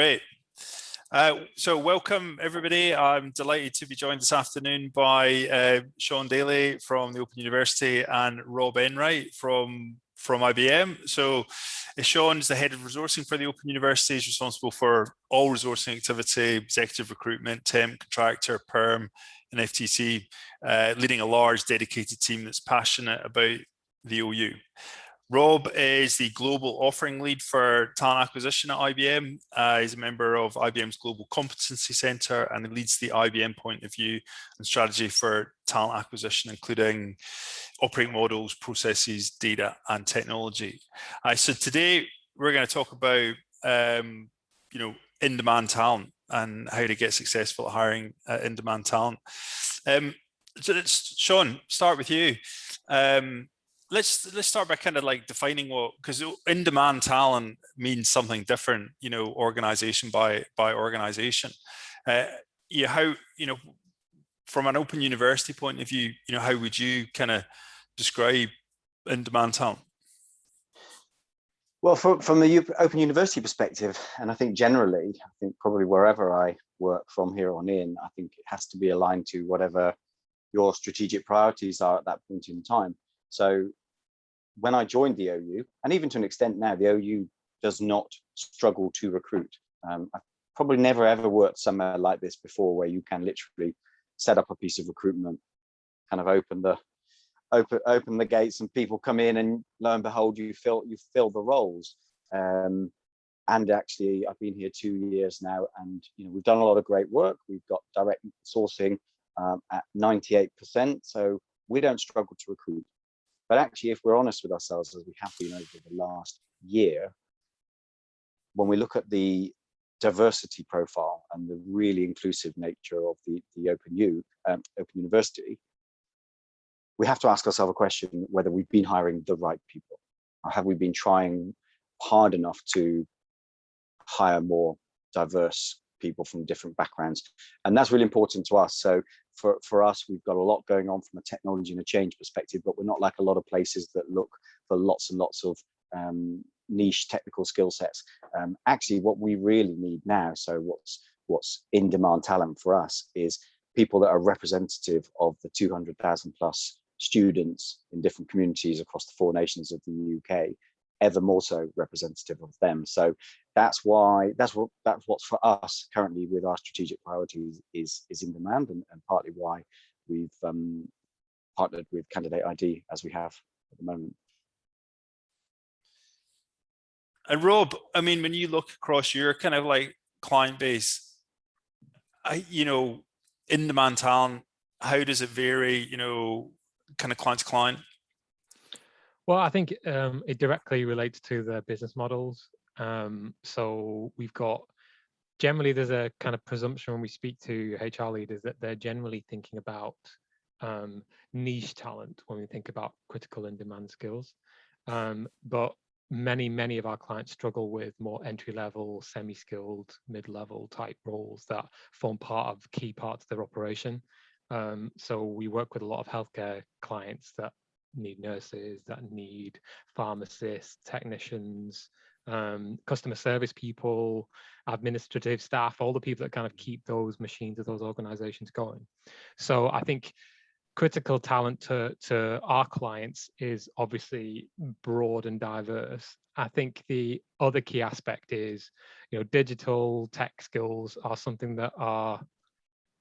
Great. So welcome everybody. I'm delighted to be joined this afternoon by Shaun Daly from the Open University and Rob Enright from IBM. So Shaun is the head of resourcing for the Open University. He's responsible for all resourcing activity, executive recruitment, temp, contractor, perm, and FTC, leading a large dedicated team that's passionate about the OU. Rob is the global offering lead for talent acquisition at IBM. He's a member of IBM's Global Competency Center, and he leads the IBM point of view and strategy for talent acquisition, including operating models, processes, data, and technology. So today we're going to talk about in-demand talent and how to get successful at hiring in-demand talent. So Shaun, start with you. Let's start by kind of like defining what, because in-demand talent means something different, organization by organization. How, from an Open University point of view, how would you kind of describe in-demand talent? Well, from the Open University perspective, and I think generally, I think probably wherever I work from here on in, I think it has to be aligned to whatever your strategic priorities are at that point in time. So when I joined the OU, and even to an extent now, the OU does not struggle to recruit. I've probably never ever worked somewhere like this before, where you can literally set up a piece of recruitment, kind of open the gates, and people come in, and lo and behold, you fill the roles. And actually, I've been here 2 years now, and we've done a lot of great work. We've got direct sourcing at 98%, so we don't struggle to recruit. But actually, if we're honest with ourselves, as we have been over the last year, when we look at the diversity profile and the really inclusive nature of the Open University, we have to ask ourselves a question whether we've been hiring the right people, or have we been trying hard enough to hire more diverse people from different backgrounds. And that's really important to us. So for us, we've got a lot going on from a technology and a change perspective, but we're not like a lot of places that look for lots and lots of niche technical skill sets. Actually, what we really need now, so what's in-demand talent for us, is people that are representative of the 200,000 plus students in different communities across the 4 nations of the UK, ever more so representative of them. So that's what's for us currently with our strategic priorities is in demand, and partly why we've partnered with Candidate.ID as we have at the moment. And Rob, I mean, when you look across your kind of like client base, in-demand talent, how does it vary, kind of client to client? Well, I think it directly relates to the business models. So we've got, generally there's a kind of presumption when we speak to HR leaders that they're generally thinking about niche talent when we think about critical in-demand skills. But many of our clients struggle with more entry-level, semi-skilled, mid-level type roles that form key parts of their operation. So we work with a lot of healthcare clients that need nurses, that need pharmacists, technicians, customer service people, administrative staff, all the people that kind of keep those machines of those organizations going. So I think critical talent to our clients is obviously broad and diverse. I think the other key aspect is, digital tech skills are something that are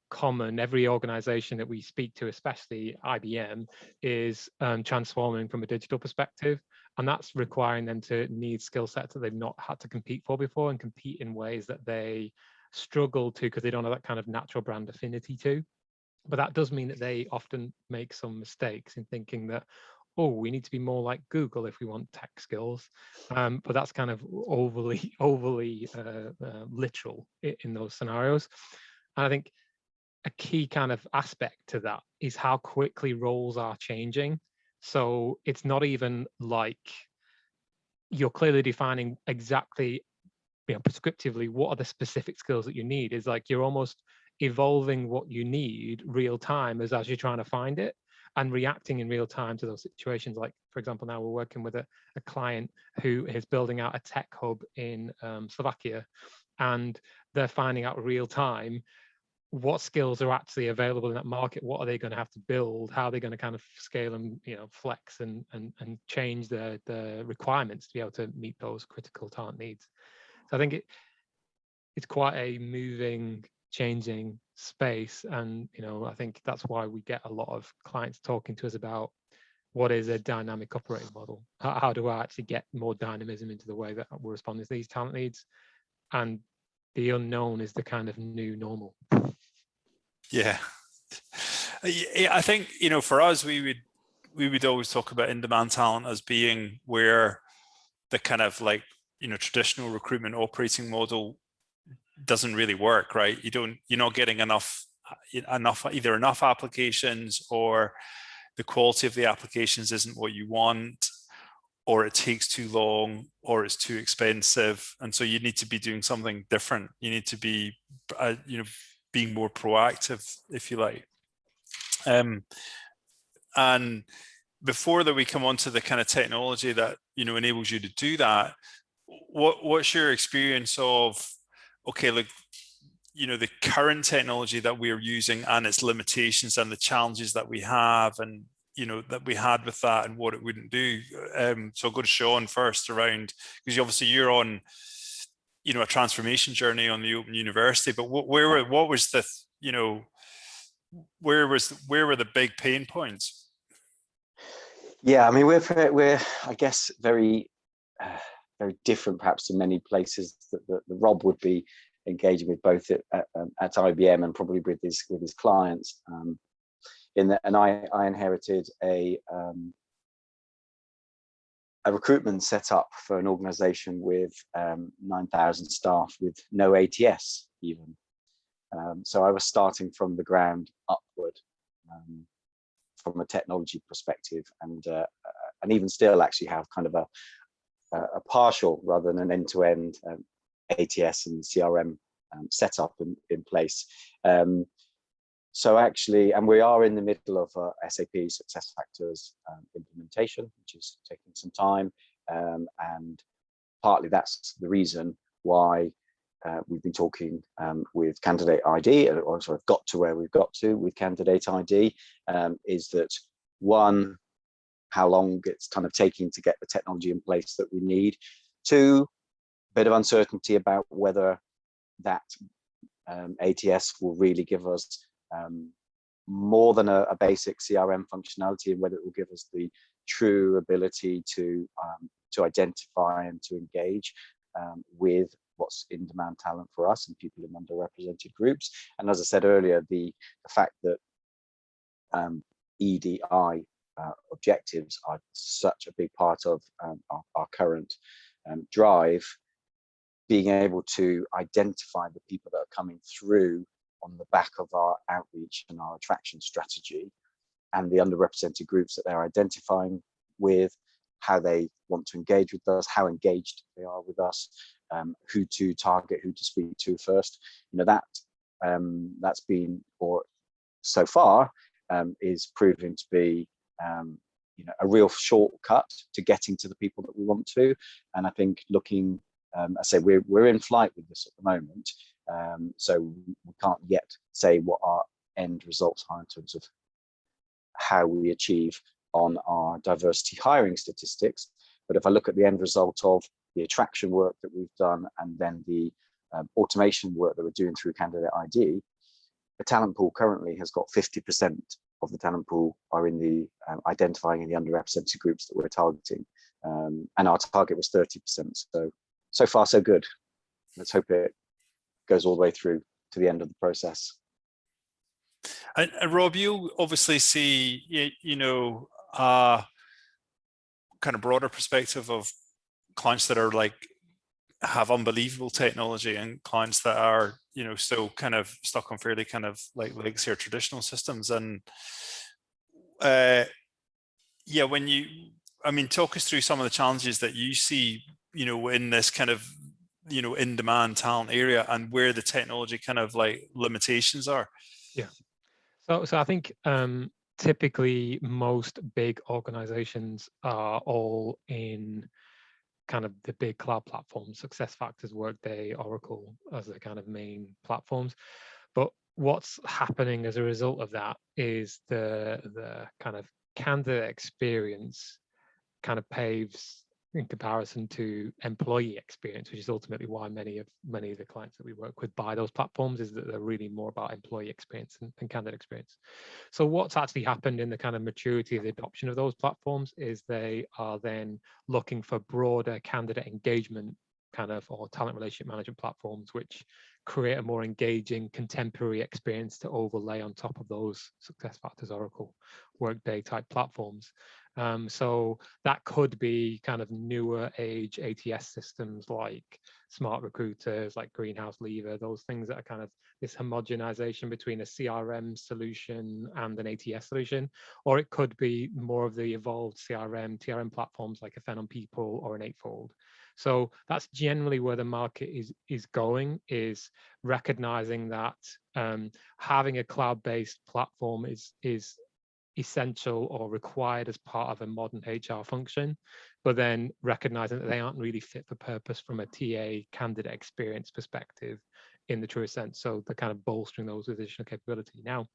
common. Every organization that we speak to, especially IBM, is transforming from a digital perspective, and that's requiring them to need skill sets that they've not had to compete for before, and compete in ways that they struggle to because they don't have that kind of natural brand affinity to. But that does mean that they often make some mistakes in thinking that, oh, we need to be more like Google if we want tech skills, but that's kind of overly literal in those scenarios. And I think a key kind of aspect to that is how quickly roles are changing. So it's not even like you're clearly defining exactly, prescriptively, what are the specific skills that you need. It's like you're almost evolving what you need real time as you're trying to find it, and reacting in real time to those situations. Like, for example, now we're working with a client who is building out a tech hub in Slovakia, and they're finding out real time what skills are actually available in that market, what are they going to have to build, how are they going to kind of scale and flex and change the requirements to be able to meet those critical talent needs. So I think it's quite a moving, changing space, and I think that's why we get a lot of clients talking to us about what is a dynamic operating model. How do I actually get more dynamism into the way that we're responding to these talent needs? And the unknown is the kind of new normal. Yeah, I think for us, we would always talk about in-demand talent as being where the kind of like traditional recruitment operating model doesn't really work, right? You're not getting enough applications, or the quality of the applications isn't what you want, or it takes too long, or it's too expensive, and so you need to be doing something different. You need to be being more proactive, if you like. And before that we come on to the kind of technology that enables you to do that, what's your experience of, okay, like the current technology that we're using and its limitations and the challenges that we have, and that we had with that, and what it wouldn't do. So I'll go to Shaun first, around, because obviously you're on a transformation journey on the Open University, but where were the big pain points? Yeah, I mean, we're I guess very different perhaps in many places that Rob would be engaging with, both at IBM and probably with his clients. And I inherited a recruitment set up for an organization with 9,000 staff with no ATS even. So I was starting from the ground upward from a technology perspective, and even still actually have kind of a partial rather than an end-to-end ATS and CRM setup in place. So actually, and we are in the middle of SAP SuccessFactors implementation, which is taking some time, and partly that's the reason why we've been talking with Candidate.ID, or sort of got to where we've got to with Candidate.ID, is that one, how long it's kind of taking to get the technology in place that we need. Two, a bit of uncertainty about whether that ATS will really give us more than a basic CRM functionality, and whether it will give us the true ability to identify and to engage with what's in-demand talent for us and people in underrepresented groups. And as I said earlier, the fact that EDI objectives are such a big part of our current drive, being able to identify the people that are coming through on the back of our outreach and our attraction strategy, and the underrepresented groups that they're identifying with, how they want to engage with us, how engaged they are with us, who to target, who to speak to first. That's been, or so far, is proving to be a real shortcut to getting to the people that we want to. And I think looking, I say we're in flight with this at the moment, so we can't yet say what our end results are in terms of how we achieve on our diversity hiring statistics. But if I look at the end result of the attraction work that we've done, and then the automation work that we're doing through Candidate.ID, the talent pool currently has got 50% of the talent pool are in the identifying in the underrepresented groups that we're targeting, and our target was 30%. So far so good. Let's hope it goes all the way through to the end of the process. And Rob, you obviously see, kind of broader perspective of clients that are like have unbelievable technology, and clients that are still kind of stuck on fairly kind of like legacy or traditional systems. And talk us through some of the challenges that you see in this kind of in-demand talent area, and where the technology kind of like limitations are. Yeah, so I think typically most big organizations are all in kind of the big cloud platforms, SuccessFactors, Workday, Oracle as the kind of main platforms. But what's happening as a result of that is the kind of candidate experience kind of paves in comparison to employee experience, which is ultimately why many of the clients that we work with buy those platforms, is that they're really more about employee experience than candidate experience. So what's actually happened in the kind of maturity of the adoption of those platforms is they are then looking for broader candidate engagement kind of, or talent relationship management platforms, which create a more engaging contemporary experience to overlay on top of those SuccessFactors, Oracle, Workday type platforms. So that could be kind of newer age ATS systems like Smart Recruiters, like Greenhouse Lever, those things that are kind of this homogenization between a CRM solution and an ATS solution. Or it could be more of the evolved TRM platforms like a Fen on People or an Eightfold. So that's generally where the market is going, is recognizing that having a cloud-based platform is essential or required as part of a modern HR function, but then recognizing that they aren't really fit for purpose from a TA candidate experience perspective in the truest sense. So they're kind of bolstering those with additional capability. Now,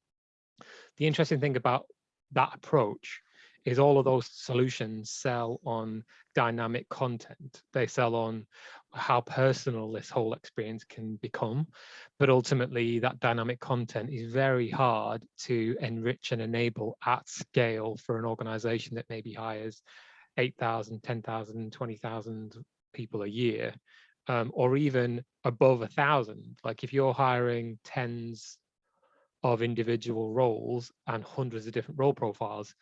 the interesting thing about that approach is all of those solutions sell on dynamic content. They sell on how personal this whole experience can become. But ultimately, that dynamic content is very hard to enrich and enable at scale for an organization that maybe hires 8,000, 10,000, 20,000 people a year, or even above 1,000. Like if you're hiring tens of individual roles and hundreds of different role profiles,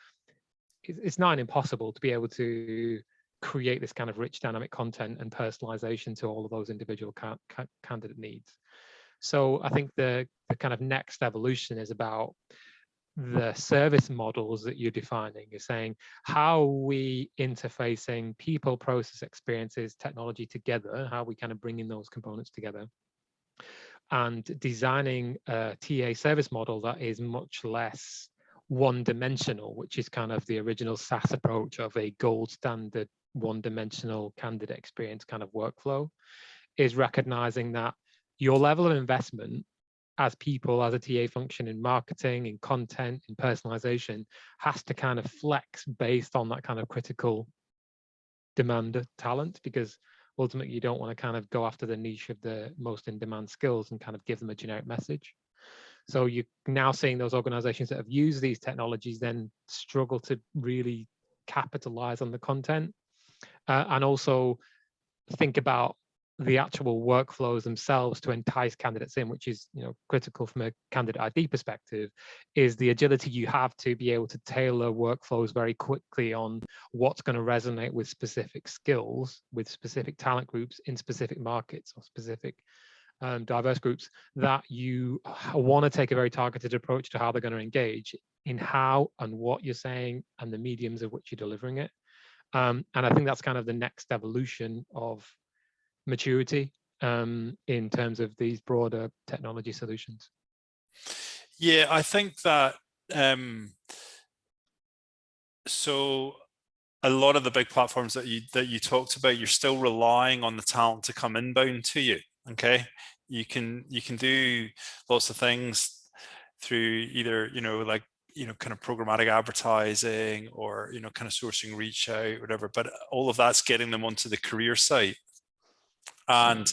it's not impossible to be able to create this kind of rich dynamic content and personalization to all of those individual candidate needs. So I think the kind of next evolution is about the service models that you're defining. You're saying, how are we interfacing people, process, experiences, technology together? How are we kind of bringing those components together? And designing a TA service model that is much less one-dimensional, which is kind of the original SaaS approach of a gold standard one-dimensional candidate experience kind of workflow, is recognizing that your level of investment as people, as a TA function in marketing, in content, in personalization, has to kind of flex based on that kind of critical demand of talent, because ultimately you don't want to kind of go after the niche of the most in-demand skills and kind of give them a generic message. So you're now seeing those organizations that have used these technologies then struggle to really capitalize on the content, and also think about the actual workflows themselves to entice candidates in, which is, you know, critical from a Candidate.ID perspective, is the agility you have to be able to tailor workflows very quickly on what's going to resonate with specific skills, with specific talent groups in specific markets or specific diverse groups, that you want to take a very targeted approach to how they're going to engage in how and what you're saying and the mediums of which you're delivering it. And I think that's kind of the next evolution of maturity in terms of these broader technology solutions. Yeah, I think that so a lot of the big platforms that you talked about, you're still relying on the talent to come inbound to you. Okay, you can do lots of things through either, you know, like, you know, kind of programmatic advertising or, you know, kind of sourcing reach out, whatever, but all of that's getting them onto the career site and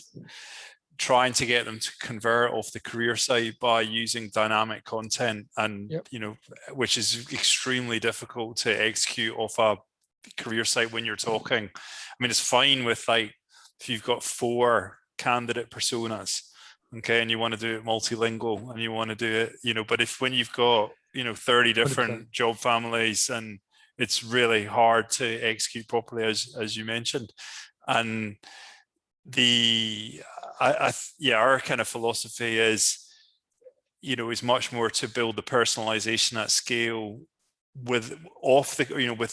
trying to get them to convert off the career site by using dynamic content, and you know, which is extremely difficult to execute off a career site when you're talking. I mean, it's fine with, like, if you've got 4 candidate personas, okay, and you want to do it multilingual and you want to do it, you know, but when you've got, you know, 30 different 100%. Job families, and it's really hard to execute properly, as you mentioned. And our kind of philosophy is, you know, is much more to build the personalization at scale with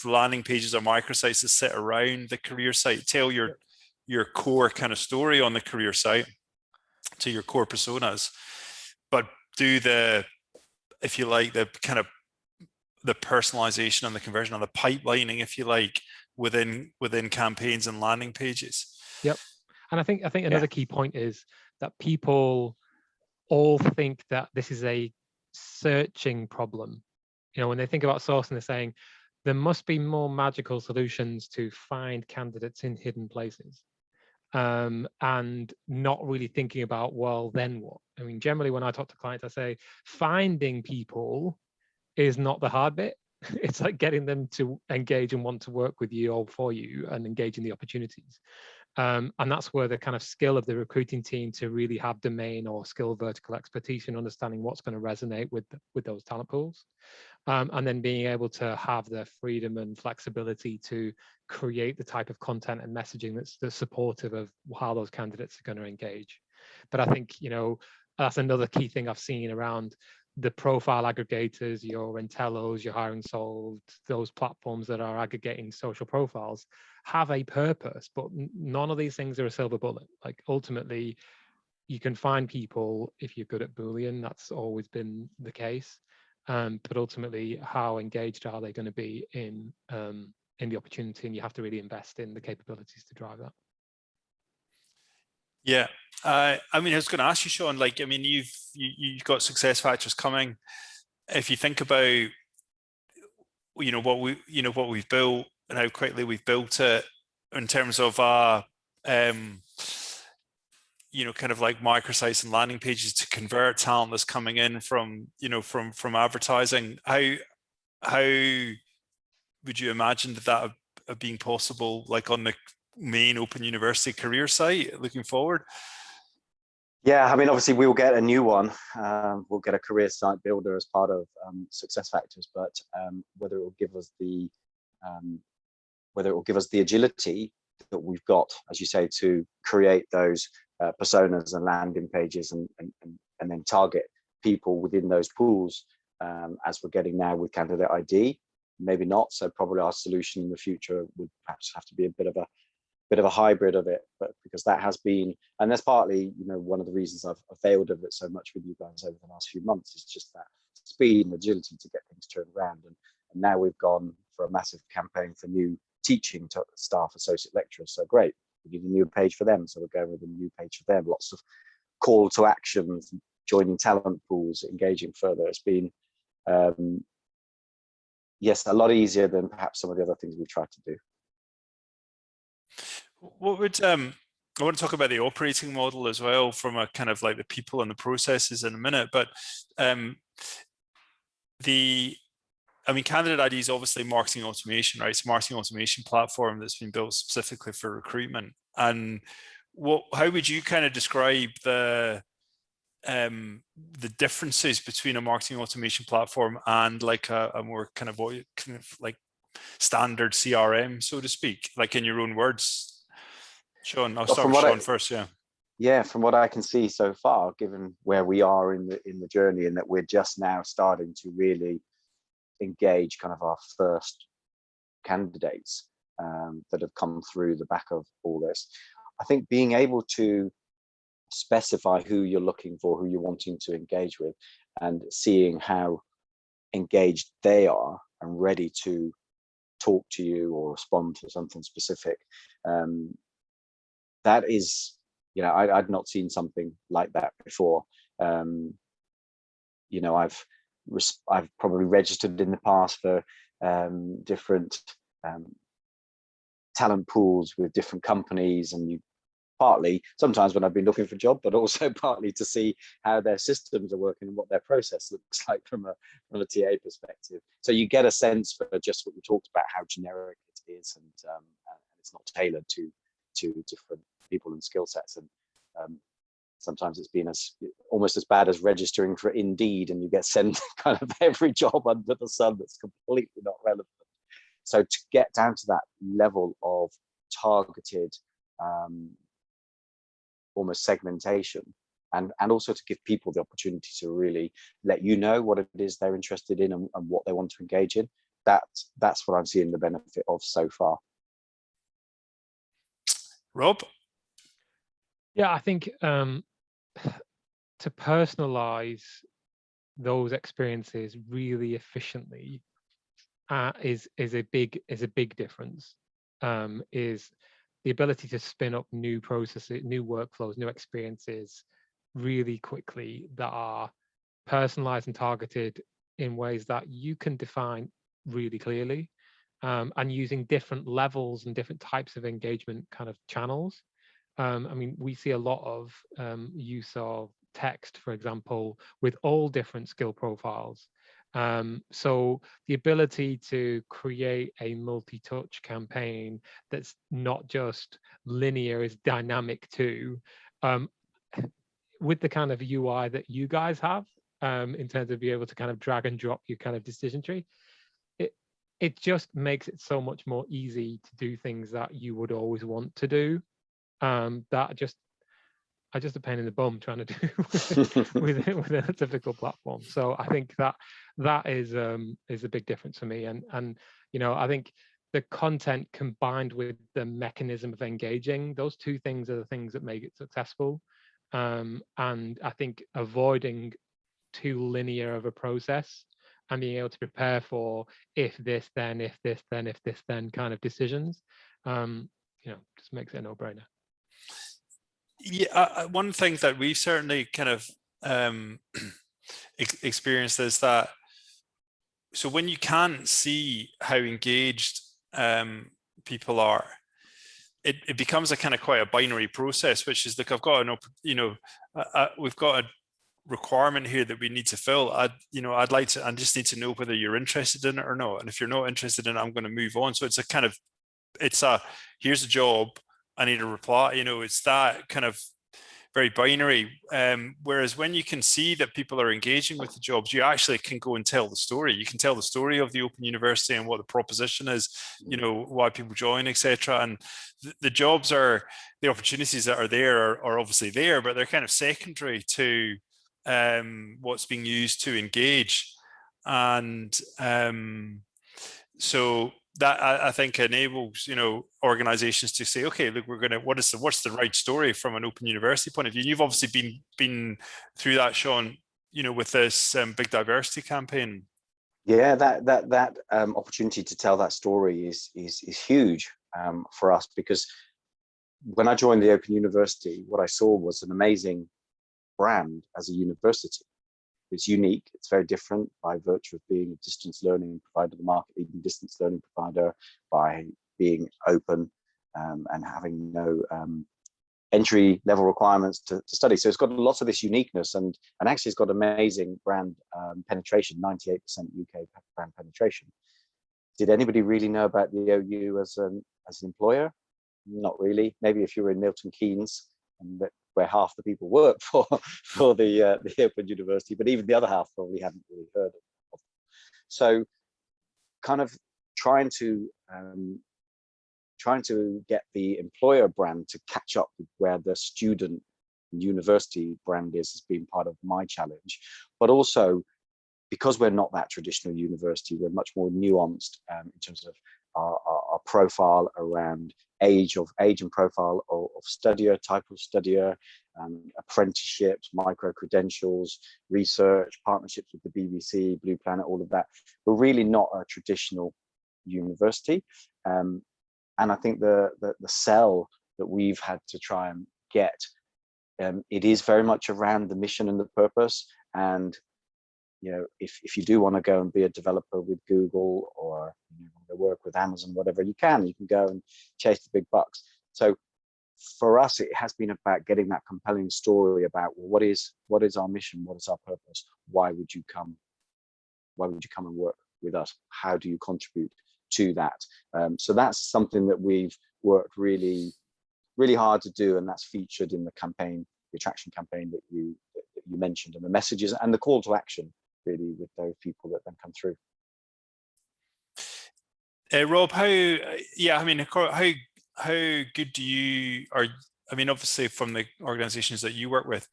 landing pages or microsites that sit around the career site. Tell your core kind of story on the career site to your core personas, but do the, if you like, the kind of the personalization and the conversion and the pipelining, if you like, within campaigns and landing pages. Yep. And I think another key point is that people all think that this is a searching problem. You know, when they think about sourcing, they're saying there must be more magical solutions to find candidates in hidden places, and not really thinking about, well, then what? I mean, generally when I talk to clients, I say finding people is not the hard bit. It's like getting them to engage and want to work with you or for you and engage in the opportunities. And that's where the kind of skill of the recruiting team to really have domain or skill vertical expertise in understanding what's going to resonate with those talent pools. And then being able to have the freedom and flexibility to create the type of content and messaging that's supportive of how those candidates are going to engage. But I think, you know, that's another key thing I've seen around the profile aggregators, your Intellos, your Hiring Solved, those platforms that are aggregating social profiles have a purpose, but none of these things are a silver bullet. Like ultimately, you can find people if you're good at Boolean. That's always been the case. But ultimately, how engaged are they going to be in the opportunity? And you have to really invest in the capabilities to drive that. Yeah, I mean, I was going to ask you, Shaun. Like, I mean, you've got success factors coming. If you think about, what we've built and how quickly we've built it in terms of kind of like microsites and landing pages to convert talent that's coming in from advertising. How would you imagine that being possible, like on the main Open University career site looking forward? Yeah, I mean, obviously we will get a new one. We'll get a career site builder as part of success factors, but whether it will give us the agility that we've got, as you say, to create those personas and landing pages and then target people within those pools, as we're getting now with Candidate.ID, maybe not. So probably our solution in the future would perhaps have to be a bit of a hybrid of it, but because that has been, and that's partly, one of the reasons I've failed of it so much with you guys over the last few months, is just that speed and agility to get things turned around. And now we've gone for a massive campaign for new teaching staff, associate lecturers. So great, we need a new page for them. So we're going with a new page for them. Lots of call to actions, joining talent pools, engaging further. It's been, yes, a lot easier than perhaps some of the other things we've tried to do. What would I want to talk about the operating model as well, from a kind of like the people and the processes in a minute, but Candidate.ID is obviously marketing automation, right? It's a marketing automation platform that's been built specifically for recruitment. And how would you kind of describe the differences between a marketing automation platform and like a more kind of like standard CRM, so to speak, like in your own words? Shaun, I'll start with Shaun first. Yeah, from what I can see so far, given where we are in the journey, and that we're just now starting to really engage kind of our first candidates that have come through the back of all this, I think being able to specify who you're looking for, who you're wanting to engage with, and seeing how engaged they are and ready to talk to you or respond to something specific, that is, I'd not seen something like that before. I've probably registered in the past for different talent pools with different companies, and you partly sometimes when I've been looking for a job, but also partly to see how their systems are working and what their process looks like from a TA perspective. So you get a sense for just what we talked about, how generic it is, and it's not tailored to different people and skill sets. And sometimes it's been almost as bad as registering for Indeed, and you get sent kind of every job under the sun that's completely not relevant. So to get down to that level of targeted almost segmentation, and also to give people the opportunity to really let you know what it is they're interested in and what they want to engage in, that's what I'm seeing the benefit of so far. Rob? Yeah, I think to personalize those experiences really efficiently is a big difference. is the ability to spin up new processes, new workflows, new experiences really quickly that are personalized and targeted in ways that you can define really clearly, and using different levels and different types of engagement kind of channels. I mean, we see a lot of use of text, for example, with all different skill profiles. So the ability to create a multi-touch campaign that's not just linear, is dynamic too, with the kind of UI that you guys have, in terms of being able to kind of drag and drop your kind of decision tree, it just makes it so much more easy to do things that you would always want to do. That just a pain in the bum trying to do with a typical platform. So I think that is a big difference for me. And you know, I think the content combined with the mechanism of engaging, those two things are the things that make it successful. And I think avoiding too linear of a process and being able to prepare for if this then, if this then, if this then kind of decisions, you know, just makes it a no-brainer. Yeah, one thing that we've certainly kind of experienced is that, so when you can't see how engaged people are, it becomes a kind of quite a binary process, which is like, I've got an open, you know, we've got a requirement here that we need to fill. I just need to know whether you're interested in it or not. And if you're not interested in it, I'm going to move on. So it's a kind of, here's a job, I need a reply, you know, it's that kind of very binary. Whereas when you can see that people are engaging with the jobs, you actually can go and tell the story. You can tell the story of the Open University and what the proposition is, you know, why people join, etc. And the jobs are, the opportunities that are there are obviously there, but they're kind of secondary to what's being used to engage. And so that I think enables, you know, organizations to say, okay, look, we're going to, what's the right story from an Open University point of view? And you've obviously been through that, Shaun, you know, with this big diversity campaign. Yeah, that opportunity to tell that story is huge for us, because when I joined the Open University, what I saw was an amazing brand as a university. It's unique, it's very different by virtue of being a distance learning provider, the market leading distance learning provider, by being open and having no entry level requirements to study. So it's got lots of this uniqueness, and actually it's got amazing brand penetration, 98% UK brand penetration. Did anybody really know about the OU as an employer? Not really. Maybe if you were in Milton Keynes, and where half the people work for the Open University, but even the other half probably hadn't really heard of them. So kind of trying to get the employer brand to catch up with where the student and university brand is has been part of my challenge. But also, because we're not that traditional university, we're much more nuanced in terms of our profile around age and profile of studier, type of studier, apprenticeships, micro-credentials, research, partnerships with the BBC, Blue Planet, all of that. We're really not a traditional university. And I think the sell that we've had to try and get, it is very much around the mission and the purpose. And you know, if you do want to go and be a developer with Google, or you want to work with Amazon, whatever, you can go and chase the big bucks. So for us, it has been about getting that compelling story about, well, what is our mission? What is our purpose? Why would you come and work with us? How do you contribute to that? So that's something that we've worked really, really hard to do, and that's featured in the campaign, the attraction campaign that you mentioned, and the messages and the call to action, really, with those people that then come through. Rob, how good do you, I mean, obviously from the organizations that you work with,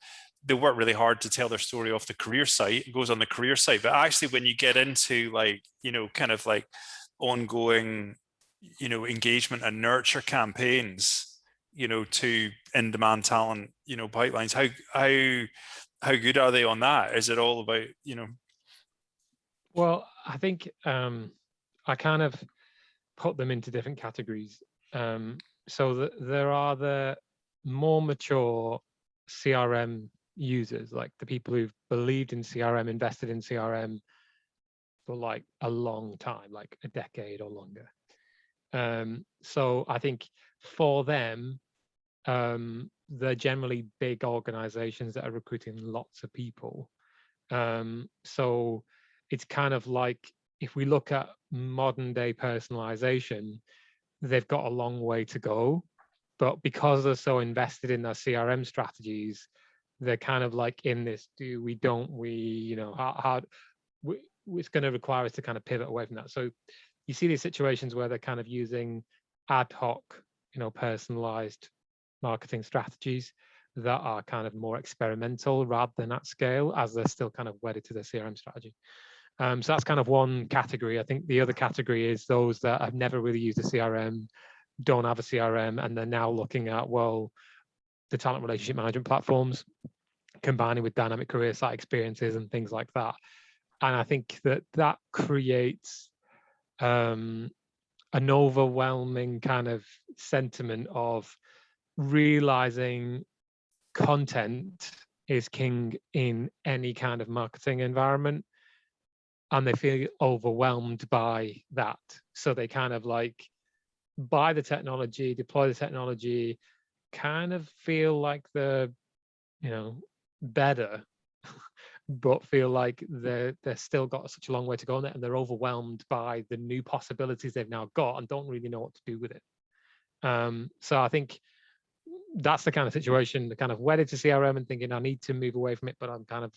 they work really hard to tell their story off the career site. It goes on the career site, but actually when you get into, like, you know, kind of like ongoing, you know, engagement and nurture campaigns, you know, to in-demand talent, you know, pipelines, how good are they on that? Is it all about, you know? Well, I think I kind of put them into different categories. So there are the more mature CRM users, like the people who've believed in CRM, invested in CRM for like a long time, like a decade or longer. So I think for them, they're generally big organizations that are recruiting lots of people. So it's kind of like, if we look at modern day personalization, they've got a long way to go, but because they're so invested in their CRM strategies, they're kind of like in this do we, don't we, you know, how it's going to require us to kind of pivot away from that. So you see these situations where they're kind of using ad hoc, you know, personalized marketing strategies that are kind of more experimental rather than at scale, as they're still kind of wedded to their CRM strategy. So that's kind of one category. I think the other category is those that have never really used a CRM, don't have a CRM, and they're now looking at, well, the talent relationship management platforms, combining with dynamic career site experiences and things like that. And I think that creates an overwhelming kind of sentiment of realizing content is king in any kind of marketing environment, and they feel overwhelmed by that. So they kind of like buy the technology, deploy the technology, kind of feel like they're, you know, better, but feel like they're still got such a long way to go on it, and they're overwhelmed by the new possibilities they've now got and don't really know what to do with it. So I think that's the kind of situation, the kind of wedded to CRM and thinking I need to move away from it, but I'm kind of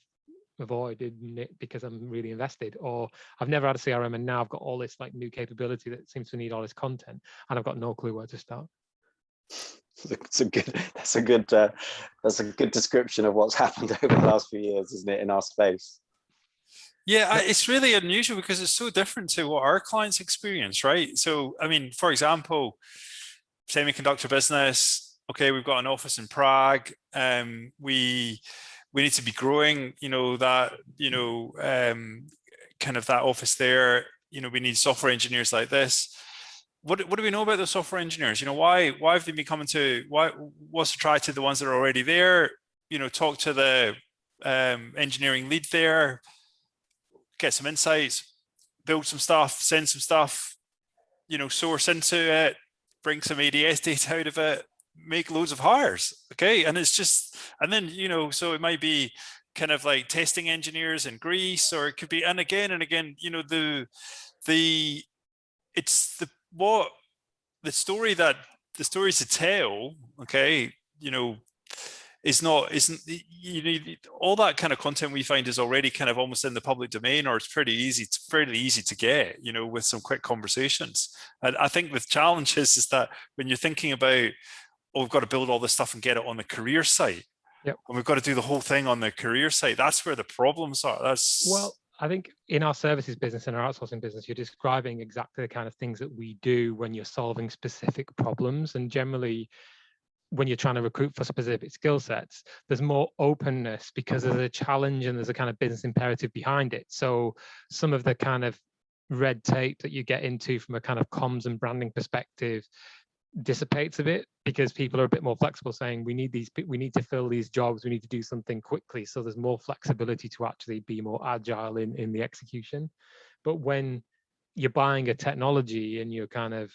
avoiding it because I'm really invested, or I've never had a CRM and now I've got all this like new capability that seems to need all this content and I've got no clue where to start. That's a good description of what's happened over the last few years, isn't it, in our space? Yeah, it's really unusual because it's so different to what our clients experience, right? So, I mean, for example, semiconductor business, okay, we've got an office in Prague. We need to be growing, you know, that, you know, kind of that office there. You know, we need software engineers like this. What do we know about those software engineers? You know, why have they been coming to, what's attracted the ones that are already there? You know, talk to the engineering lead there, get some insights, build some stuff, send some stuff, you know, source into it, bring some ADS data out of it, make loads of hires. Okay. And it's just, and then, you know, so it might be kind of like testing engineers in Greece, or it could be, and again, you know, the story to tell, okay, you know, isn't you know, all that kind of content we find is already kind of almost in the public domain, or it's fairly easy to get, you know, with some quick conversations. And I think the challenge is that when you're thinking about, oh, we've got to build all this stuff and get it on the career site. Yep. And we've got to do the whole thing on the career site. That's where the problems are. Well, I think in our services business and our outsourcing business, you're describing exactly the kind of things that we do when you're solving specific problems. And generally, when you're trying to recruit for specific skill sets, there's more openness because there's a challenge and there's a kind of business imperative behind it. So some of the kind of red tape that you get into from a kind of comms and branding perspective dissipates a bit, because people are a bit more flexible, saying we need to fill these jobs, we need to do something quickly. So there's more flexibility to actually be more agile in the execution. But when you're buying a technology and you're kind of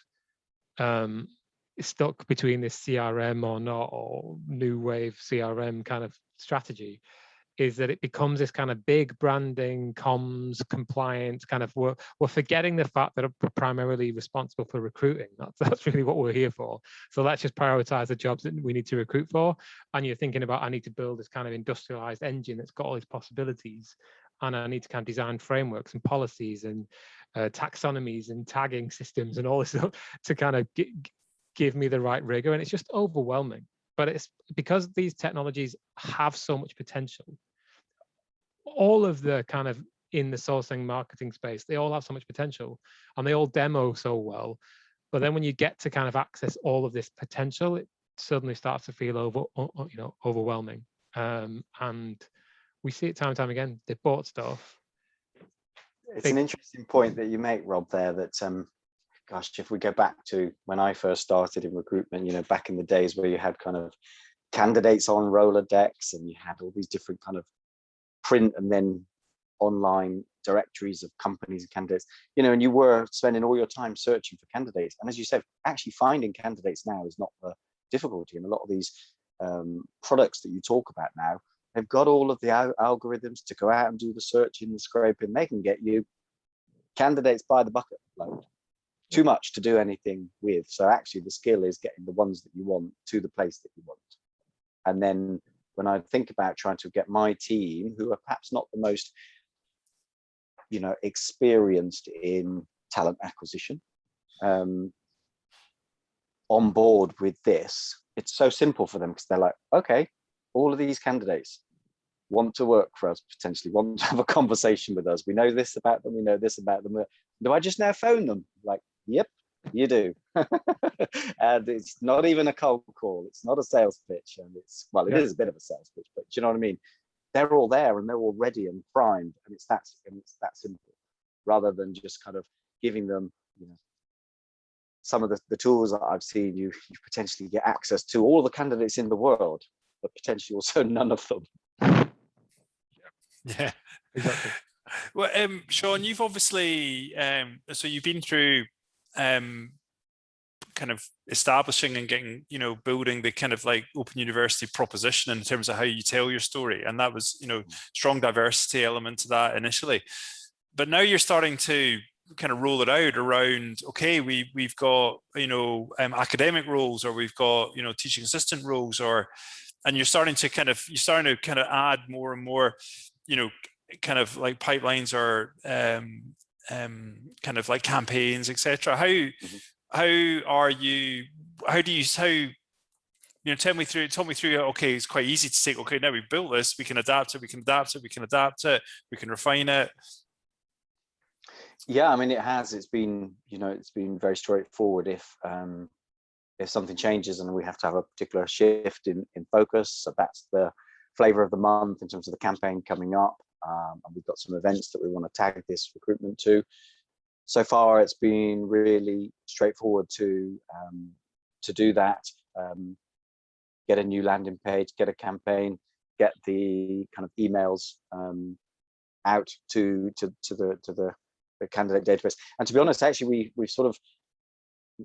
stuck between this CRM or not, or new wave CRM kind of strategy, is that it becomes this kind of big branding, comms, compliance kind of, we're forgetting the fact that we're primarily responsible for recruiting. That's really what we're here for. So let's just prioritize the jobs that we need to recruit for. And you're thinking about, I need to build this kind of industrialized engine that's got all these possibilities. And I need to kind of design frameworks and policies and taxonomies and tagging systems and all this stuff to kind of give me the right rigor. And it's just overwhelming. But it's because these technologies have so much potential. All of the kind of in the sourcing marketing space, they all have so much potential and they all demo so well. But then when you get to kind of access all of this potential, it suddenly starts to feel overwhelming. And we see it time and time again. They bought stuff. It's an interesting point that you make, Rob, there, that gosh, if we go back to when I first started in recruitment, you know, back in the days where you had kind of candidates on Rolodex and you had all these different kind of print and then online directories of companies and candidates, you know, and you were spending all your time searching for candidates. And as you said, actually finding candidates now is not the difficulty. And a lot of these products that you talk about now, they've got all of the algorithms to go out and do the searching and scraping. They can get you candidates by the bucket load. Too much to do anything with. So actually the skill is getting the ones that you want to the place that you want. And then when I think about trying to get my team, who are perhaps not the most, you know, experienced in talent acquisition, on board with this, it's so simple for them because they're like, okay, all of these candidates want to work for us, potentially want to have a conversation with us. We know this about them. We know this about them. Do I just now phone them? Like, yep, you do. And it's not even a cold call. It's not a sales pitch. And it's, well, it is a bit of a sales pitch, but do you know what I mean? They're all there and they're all ready and primed. And it's that simple, rather than just kind of giving them, you know, some of the tools that I've seen, you potentially get access to all the candidates in the world, but potentially also none of them. Yeah, exactly. Well, Shaun, you've obviously so you've been through kind of establishing and getting, you know, building the kind of like Open University proposition in terms of how you tell your story, and that was, you know, strong diversity element to that initially. But now you're starting to kind of roll it out around, okay, we've got, you know, academic roles, or we've got, you know, teaching assistant roles, or, and you're starting to kind of add more and more, you know, kind of like pipelines or kind of like campaigns, etc. How you know, talk me through, okay, it's quite easy to say, okay, now we've built this, we can adapt it, we can refine it. Yeah, I mean, it's been, you know, it's been very straightforward. If something changes and we have to have a particular shift in focus, so that's the flavor of the month in terms of the campaign coming up, and we've got some events that we want to tag this recruitment to. So far, it's been really straightforward to do that. Get a new landing page, get a campaign, get the kind of emails out to the candidate database. And to be honest, actually, we've sort of,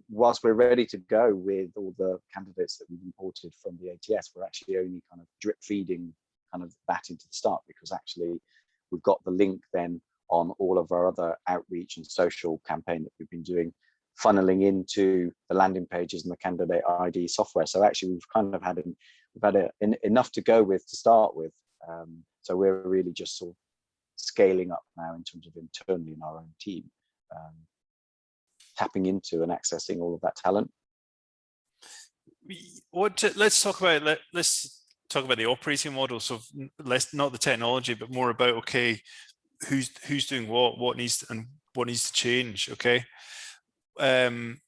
whilst we're ready to go with all the candidates that we've imported from the ATS, we're actually only kind of drip feeding kind of that into the start, because actually we've got the link then on all of our other outreach and social campaign that we've been doing, funneling into the landing pages and the Candidate.ID software. So actually we've kind of had enough to go with to start with. So we're really just sort of scaling up now in terms of internally in our own team, tapping into and accessing all of that talent. Let's talk about the operating model. So not the technology, but more about, okay, who's doing what needs to change. Okay, from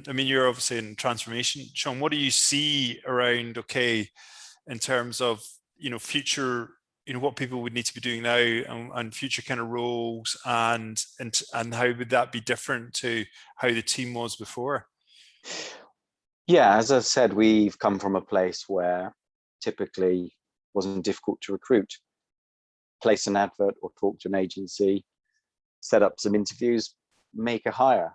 I mean, you're obviously in transformation, Shaun. What do you see around, okay, in terms of, you know, future, you know, what people would need to be doing now, and future kind of roles, and how would that be different to how the team was before? Yeah, as I said, we've come from a place where typically wasn't difficult to recruit. Place an advert or talk to an agency, set up some interviews, make a hire.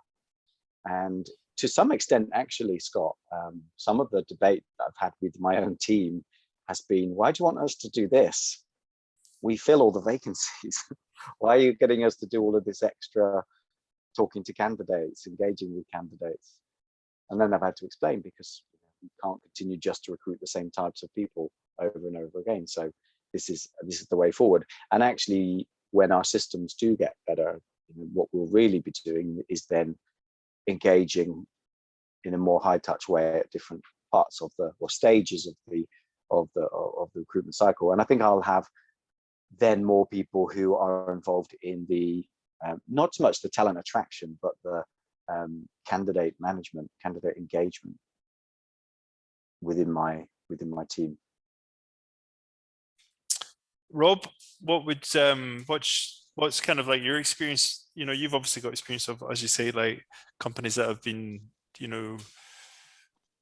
And to some extent, actually, Scott, some of the debate that I've had with my own team has been, why do you want us to do this? We fill all the vacancies. Why are you getting us to do all of this extra talking to candidates, engaging with candidates? And then I've had to explain, because we can't continue just to recruit the same types of people over and over again. So this is the way forward. And actually, when our systems do get better, you know, what we'll really be doing is then engaging in a more high touch way at different parts of the, or stages of the recruitment cycle. And I think I'll have then more people who are involved in the not so much the talent attraction, but the candidate management, candidate engagement within my team. Rob, what would what's kind of like your experience, you've obviously got experience of, as you say, like companies that have been,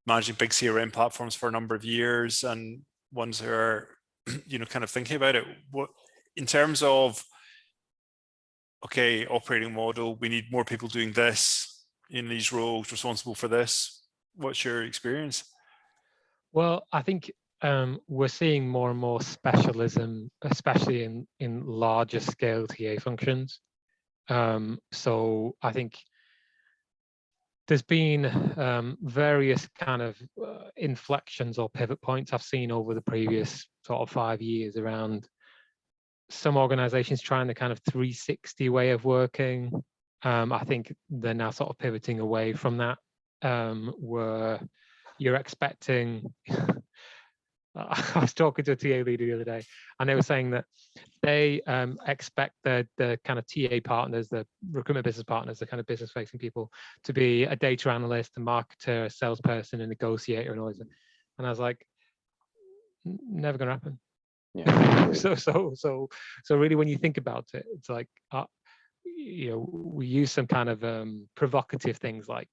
managing big CRM platforms for a number of years, and ones who are, kind of thinking about it. What, in terms of, okay, operating model, we need more people doing this in these roles, responsible for this. What's your experience? Well, I think we're seeing more and more specialism, especially in larger scale TA functions. So I think there's been various kind of inflections or pivot points I've seen over the previous sort of 5 years around some organizations trying the kind of 360 way of working. I think they're now sort of pivoting away from that, where you're expecting I was talking to a TA leader the other day, and they were saying that they expect the kind of TA partners, the recruitment business partners, the kind of business facing people, to be a data analyst, a marketer, a salesperson, a negotiator, and all this. And I was like, never going to happen. Yeah. So really, when you think about it, it's like, we use some kind of provocative things like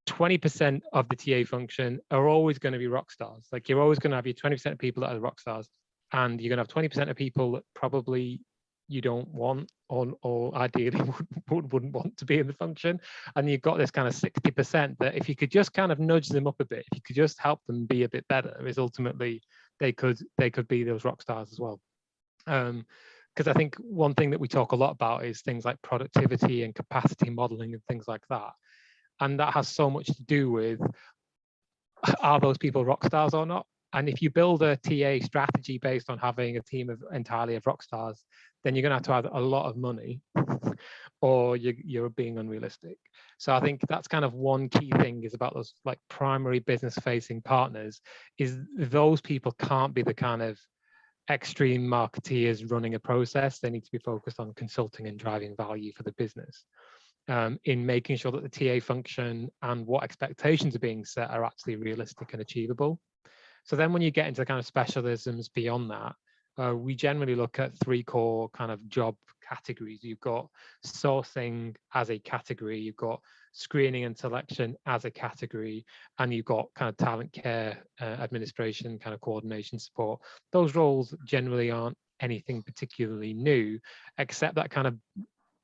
20% of the TA function are always going to be rock stars. Like, you're always going to have your 20% of people that are rock stars, and you're going to have 20% of people that probably you don't want or ideally wouldn't want to be in the function. And you've got this kind of 60% that if you could just kind of nudge them up a bit, if you could just help them be a bit better, is ultimately they could be those rock stars as well. Because I think one thing that we talk a lot about is things like productivity and capacity modeling and things like that. And that has so much to do with, are those people rock stars or not? And if you build a TA strategy based on having a team entirely of rock stars, then you're going to have a lot of money, or you're being unrealistic. So I think that's kind of one key thing is about those like primary business facing partners, is those people can't be the kind of extreme marketeers running a process. They need to be focused on consulting and driving value for the business. In making sure that the TA function and what expectations are being set are actually realistic and achievable. So then when you get into kind of specialisms beyond that, we generally look at 3 core kind of job categories. You've got sourcing as a category, you've got screening and selection as a category, and you've got kind of talent care, administration, kind of coordination support. Those roles generally aren't anything particularly new, except that kind of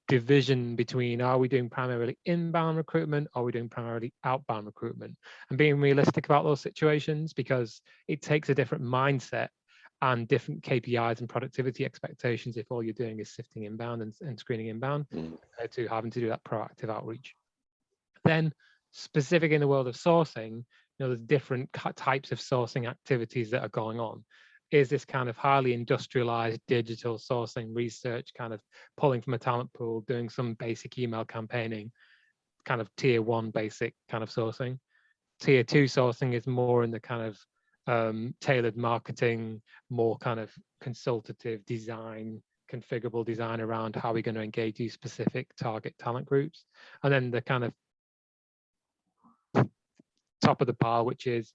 division between, are we doing primarily inbound recruitment, or are we doing primarily outbound recruitment, and being realistic about those situations, because it takes a different mindset and different KPIs and productivity expectations if all you're doing is sifting inbound and screening inbound, compared to having to do that proactive outreach. Then specific in the world of sourcing, there's different types of sourcing activities that are going on. Is this kind of highly industrialized digital sourcing research, kind of pulling from a talent pool, doing some basic email campaigning, kind of tier 1 basic kind of sourcing. Tier 2 sourcing is more in the kind of tailored marketing, more kind of consultative design, configurable design around how we're going to engage these specific target talent groups. And then the kind of top of the pile, which is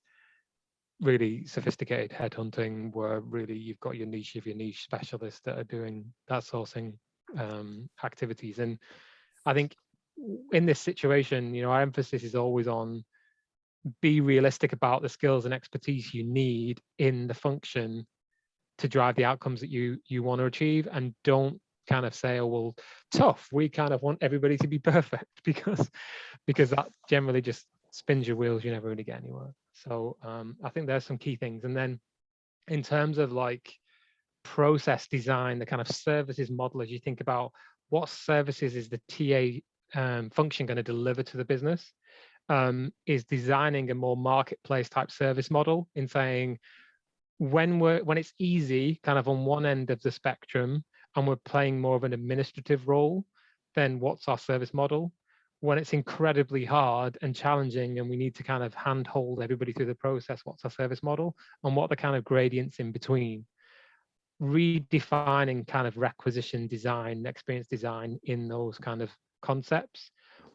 really sophisticated headhunting, where really you've got your niche of your niche specialists that are doing that sourcing activities. And I think in this situation, our emphasis is always on be realistic about the skills and expertise you need in the function to drive the outcomes that you want to achieve, and don't kind of say, oh, well, tough, we kind of want everybody to be perfect, because that generally just spins your wheels. You never really get anywhere. So I think there's some key things. And then in terms of like process design, the kind of services model, as you think about what services is the TA function going to deliver to the business, is designing a more marketplace type service model, in saying when it's easy kind of on one end of the spectrum and we're playing more of an administrative role, then what's our service model? When it's incredibly hard and challenging and we need to kind of handhold everybody through the process, what's our service model? And what are the kind of gradients in between? Redefining kind of requisition design, experience design in those kind of concepts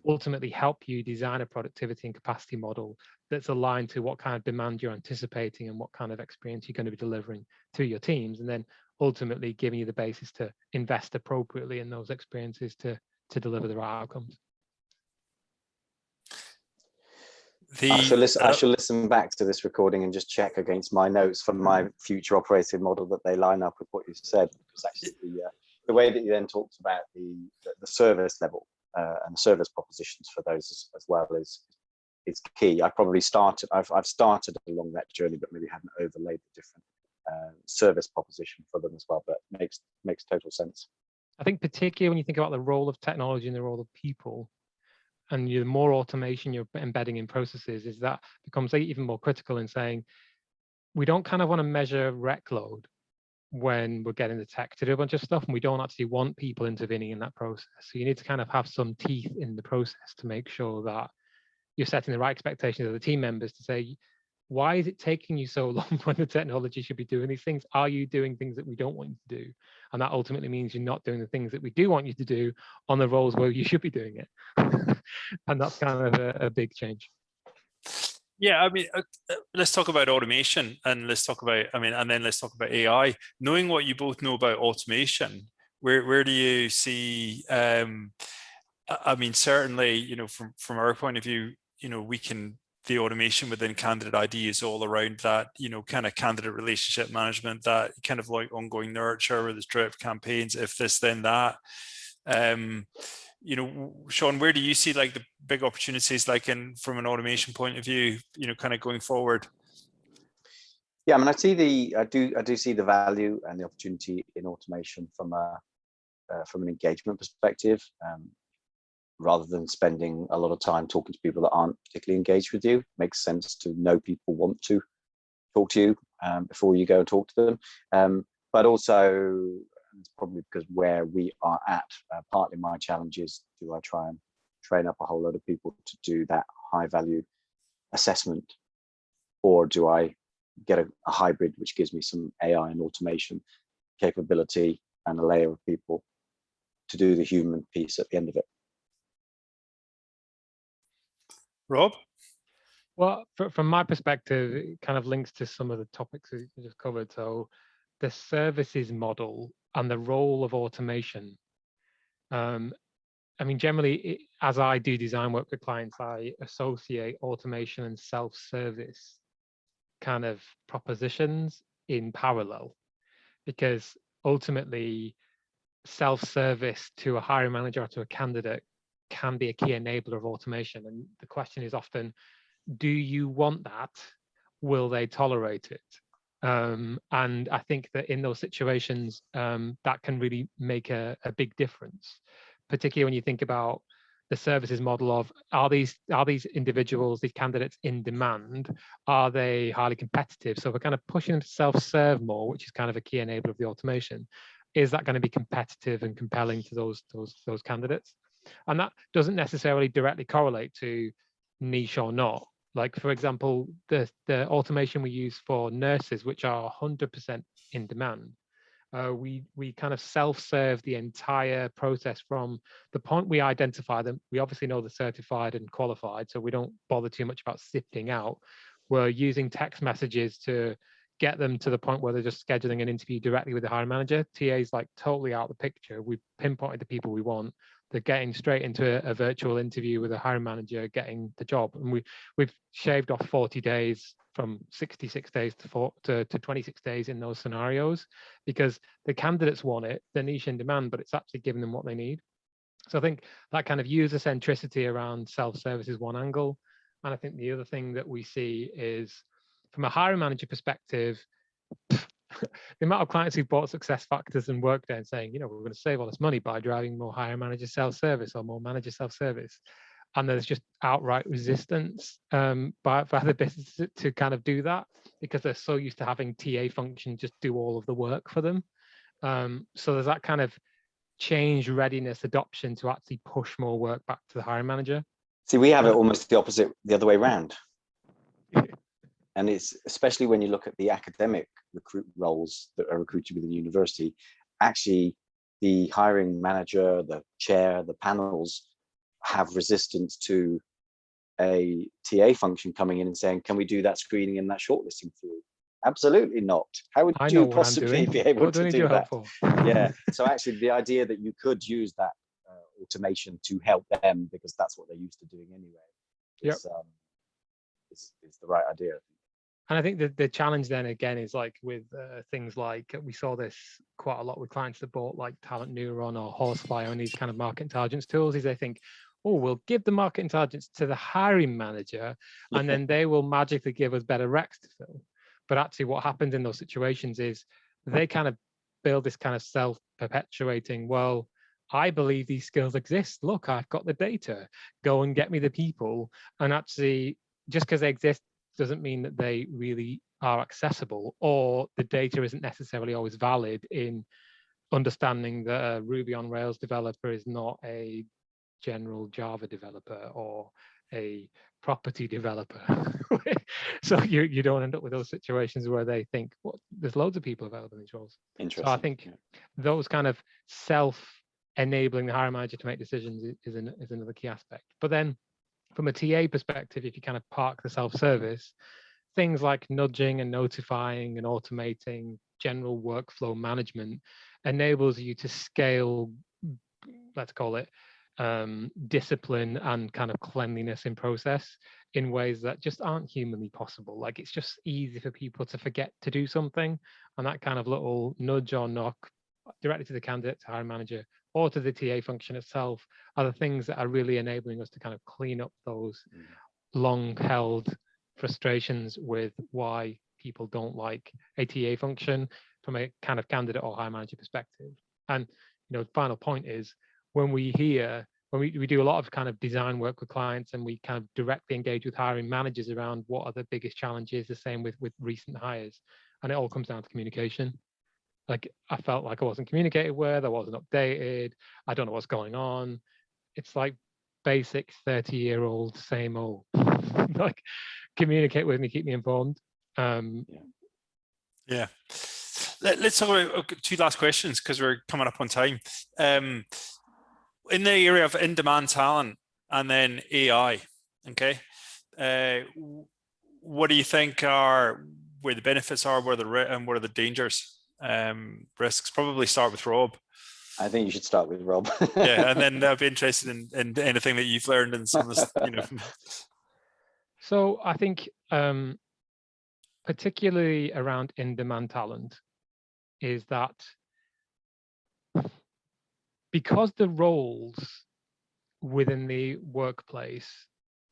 ultimately help you design a productivity and capacity model that's aligned to what kind of demand you're anticipating and what kind of experience you're going to be delivering to your teams, and then ultimately giving you the basis to invest appropriately in those experiences to to deliver the right outcomes. I shall listen back to this recording and just check against my notes for my future operating model that they line up with what you said, because actually the way that you then talked about the service level and service propositions for those as well is key. I've started along that journey, but maybe haven't overlaid the different service proposition for them as well, but makes total sense. I think particularly when you think about the role of technology and the role of people, and the more automation you're embedding in processes, is that becomes even more critical in saying, we don't kind of want to measure rec load when we're getting the tech to do a bunch of stuff, and we don't actually want people intervening in that process. So you need to kind of have some teeth in the process to make sure that you're setting the right expectations of the team members to say, why is it taking you so long when the technology should be doing these things? Are you doing things that we don't want you to do? And that ultimately means you're not doing the things that we do want you to do on the roles where you should be doing it. And that's kind of a big change. Yeah, I mean, let's talk about automation, and let's talk about AI. Knowing what you both know about automation, where do you see? I mean, certainly, from our point of view, the automation within Candidate.ID is all around that, kind of candidate relationship management, that kind of like ongoing nurture with the drip campaigns, if this, then that. Shaun, where do you see like the big opportunities, like from an automation point of view, kind of going forward? Yeah, I mean, I do see the value and the opportunity in automation from an engagement perspective. Rather than spending a lot of time talking to people that aren't particularly engaged with you, it makes sense to know people want to talk to you before you go and talk to them. But also, it's probably because where we are at, partly my challenge is, do I try and train up a whole load of people to do that high value assessment, or do I get a hybrid which gives me some AI and automation capability and a layer of people to do the human piece at the end of it? Rob? Well, from my perspective, it kind of links to some of the topics we just covered. So the services model and the role of automation. I mean, generally, as I do design work with clients, I associate automation and self-service kind of propositions in parallel, because ultimately self-service to a hiring manager or to a candidate can be a key enabler of automation. And the question is often, do you want that? Will they tolerate it? And I think that in those situations, that can really make a big difference, particularly when you think about the services model of, are these individuals, these candidates in demand? Are they highly competitive? So we're kind of pushing them to self-serve more, which is kind of a key enabler of the automation. Is that going to be competitive and compelling to those candidates? And that doesn't necessarily directly correlate to niche or not. Like, for example, the automation we use for nurses, which are 100% in demand, we kind of self-serve the entire process from the point we identify them. We obviously know they're certified and qualified, so we don't bother too much about sifting out. We're using text messages to get them to the point where they're just scheduling an interview directly with the hiring manager. TA's like totally out of the picture. We've pinpointed the people we want. They're getting straight into a virtual interview with a hiring manager, getting the job. And we've shaved off 40 days from 66 days to 26 days in those scenarios, because the candidates want it, they're niche in demand, but it's actually giving them what they need. So I think that kind of user centricity around self-service is one angle. And I think the other thing that we see is, from a hiring manager perspective, the amount of clients who bought SuccessFactors and Workday and saying, we're going to save all this money by driving more hiring manager self-service or more manager self-service. And there's just outright resistance by the business to kind of do that, because they're so used to having TA function just do all of the work for them. So there's that kind of change readiness adoption to actually push more work back to the hiring manager. See, we have it almost the opposite, the other way around. And it's especially when you look at the academic recruit roles that are recruited within the university, actually the hiring manager, the chair, the panels have resistance to a TA function coming in and saying, can we do that screening and that shortlisting for you? Absolutely not. How would you possibly be able to do that? For? Yeah. So actually the idea that you could use that automation to help them because that's what they're used to doing anyway. Is the right idea. And I think that the challenge then again is like with things like we saw this quite a lot with clients that bought like Talent Neuron or Horsefly and these kind of market intelligence tools. Is they think, oh, we'll give the market intelligence to the hiring manager, and then they will magically give us better recs to fill. But actually, what happens in those situations is they kind of build this kind of self-perpetuating. Well, I believe these skills exist. Look, I've got the data. Go and get me the people. And actually, just because they exist doesn't mean that they really are accessible, or the data isn't necessarily always valid in understanding that a Ruby on Rails developer is not a general Java developer or a property developer. So you don't end up with those situations where they think, well, there's loads of people available in these roles. Interesting. So I think those kind of self-enabling the hiring manager to make decisions is another key aspect. But then from a TA perspective, if you kind of park the self-service, things like nudging and notifying and automating general workflow management enables you to scale, let's call it, discipline and kind of cleanliness in process in ways that just aren't humanly possible. Like it's just easy for people to forget to do something, and that kind of little nudge or knock directly to the candidate, to hiring manager, or to the TA function itself are the things that are really enabling us to kind of clean up those long-held frustrations with why people don't like a TA function from a kind of candidate or hiring manager perspective. And final point is when we do a lot of kind of design work with clients and we kind of directly engage with hiring managers around what are the biggest challenges, the same with recent hires, and it all comes down to communication. Like I felt like I wasn't communicated with, I wasn't updated, I don't know what's going on. It's like basic 30-year-old same old. Like communicate with me, keep me informed. Yeah. Let's talk about two last questions because we're coming up on time. In the area of in-demand talent and then AI, okay, what do you think are where the benefits are, and what are the dangers, risks? Probably start with Rob. I think you should start with Rob. Yeah, and then I'd be interested in anything that you've learned in some of this, So I think particularly around in-demand talent is that because the roles within the workplace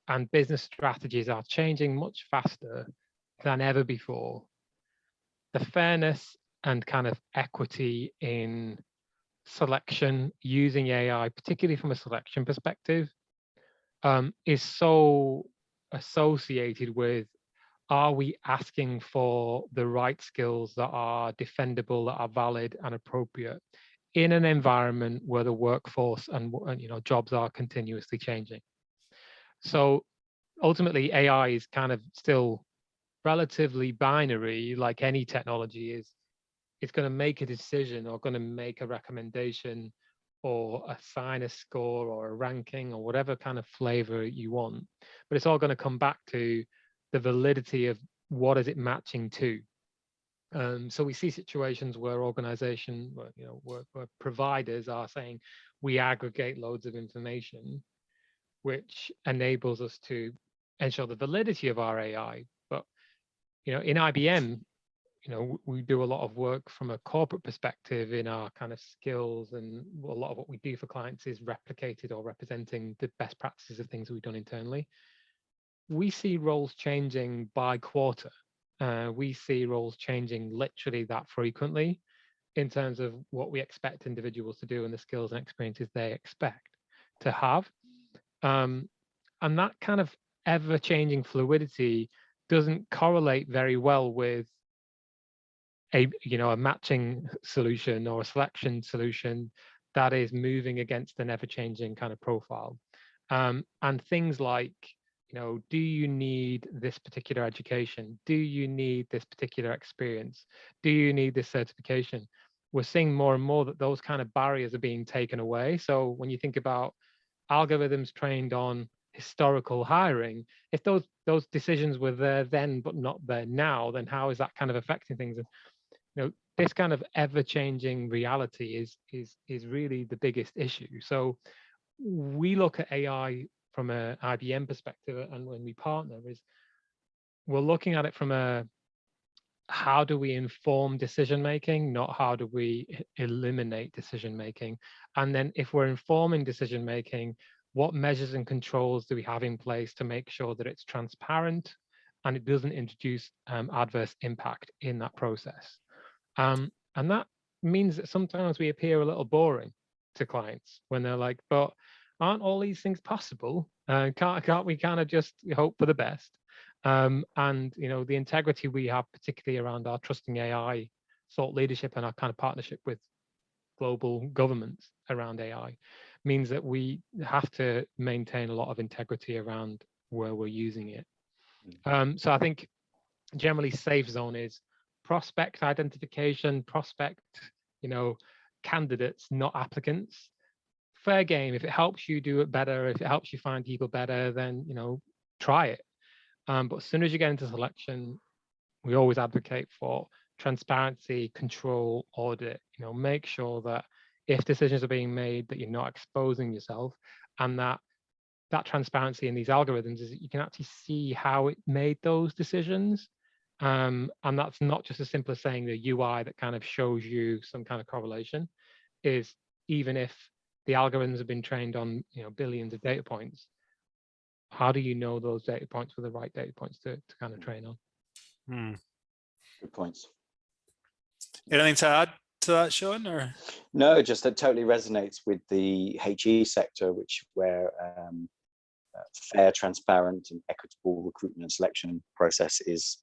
and business strategies are changing much faster than ever before, the fairness and kind of equity in selection using AI, particularly from a selection perspective, is so associated with, are we asking for the right skills that are defendable, that are valid and appropriate in an environment where the workforce and jobs are continuously changing? So ultimately, AI is kind of still relatively binary, like any technology is. It's going to make a decision or going to make a recommendation or assign a score or a ranking or whatever kind of flavor you want. But it's all going to come back to the validity of what is it matching to. So we see situations where organizations, where providers are saying, we aggregate loads of information, which enables us to ensure the validity of our AI. But, in IBM, we do a lot of work from a corporate perspective in our kind of skills, and a lot of what we do for clients is replicated or representing the best practices of things we've done internally. We see roles changing by quarter. We see roles changing literally that frequently in terms of what we expect individuals to do and the skills and experiences they expect to have. And that kind of ever-changing fluidity doesn't correlate very well with a matching solution or a selection solution that is moving against an ever-changing kind of profile. And things like, do you need this particular education? Do you need this particular experience? Do you need this certification? We're seeing more and more that those kind of barriers are being taken away. So when you think about algorithms trained on historical hiring, if those decisions were there then but not there now, then how is that kind of affecting things? And this kind of ever-changing reality is really the biggest issue. So we look at AI from an IBM perspective, and when we partner, is we're looking at it from a how do we inform decision making, not how do we eliminate decision making. And then if we're informing decision making, what measures and controls do we have in place to make sure that it's transparent and it doesn't introduce adverse impact in that process? And that means that sometimes we appear a little boring to clients when they're like, but aren't all these things possible? Can't we kind of just hope for the best? And the integrity we have, particularly around our trusting AI thought leadership and our kind of partnership with global governments around AI, means that we have to maintain a lot of integrity around where we're using it. So I think generally safe zone is prospect identification, prospect, candidates, not applicants. Fair game. If it helps you do it better, if it helps you find people better, then try it. But as soon as you get into selection, we always advocate for transparency, control, audit. Make sure that if decisions are being made, that you're not exposing yourself, and that transparency in these algorithms is that you can actually see how it made those decisions. And that's not just as simple as saying the UI that kind of shows you some kind of correlation. Is even if the algorithms have been trained on billions of data points, how do you know those data points were the right data points to kind of train on? Good points. Anything to add to that, Shaun? Or no, just that totally resonates with the HE sector, where fair, transparent, and equitable recruitment and selection process is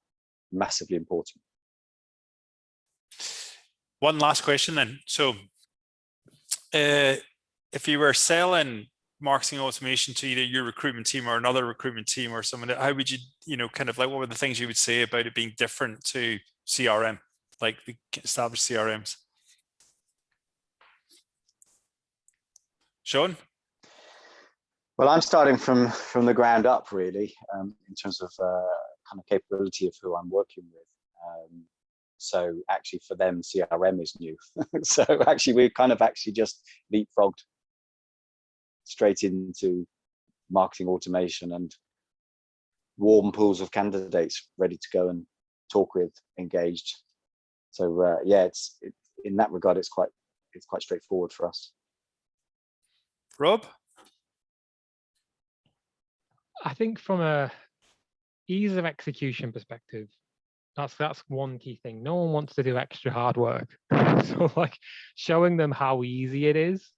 massively important. One last question then. So, if you were selling marketing automation to either your recruitment team or another recruitment team or someone, how would you, kind of like, what were the things you would say about it being different to CRM, like the established CRMs? Shaun? Well, I'm starting from the ground up, really, in terms of kind of capability of who I'm working with. So actually for them, CRM is new. So actually we've kind of just leapfrogged straight into marketing automation and warm pools of candidates ready to go and talk with, engaged. So it's in that regard, it's quite straightforward for us. Rob? I think from a ease of execution perspective, that's one key thing. No one wants to do extra hard work. So like showing them how easy it is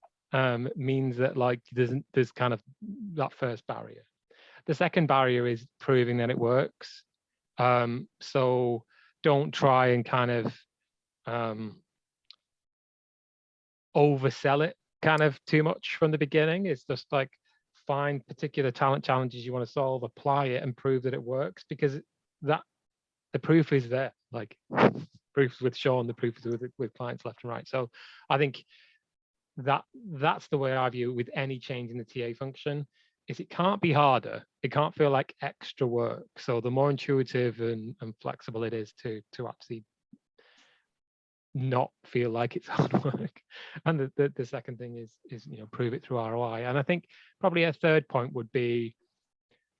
means that like there's kind of that first barrier. The second barrier is proving that it works. So don't try and kind of oversell it kind of too much from the beginning. It's just like find particular talent challenges you want to solve, apply it, and prove that it works, because that the proof is there. Like proofs with Shaun, the proof is with clients left and right. So I think that's the way I view it with any change in the TA function. Is it can't be harder. It can't feel like extra work. So the more intuitive and flexible it is to actually not feel like it's hard work. And the second thing is prove it through ROI. And I think probably a third point would be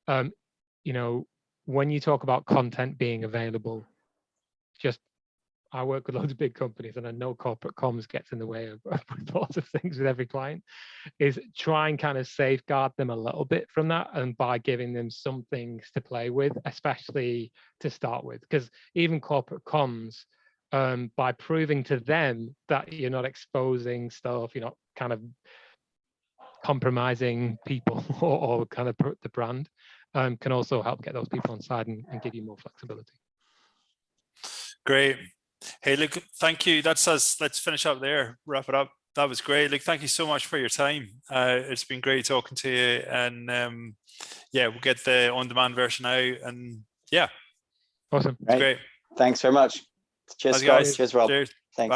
when you talk about content being available, I work with loads of big companies and I know corporate comms gets in the way of lots of things with every client, is try and kind of safeguard them a little bit from that, and by giving them some things to play with, especially to start with. Because even corporate comms, by proving to them that you're not exposing stuff, you're not kind of compromising people or kind of the brand, can also help get those people on side and give you more flexibility. Great. Hey, look, thank you. That's us. Let's finish up there, wrap it up. That was great. Look, thank you so much for your time. It's been great talking to you. And we'll get the on-demand version out. And yeah. Awesome. It's great. Thanks very much. Cheers, Scott. Guys. Cheers, Rob. Cheers. Thanks. Bye.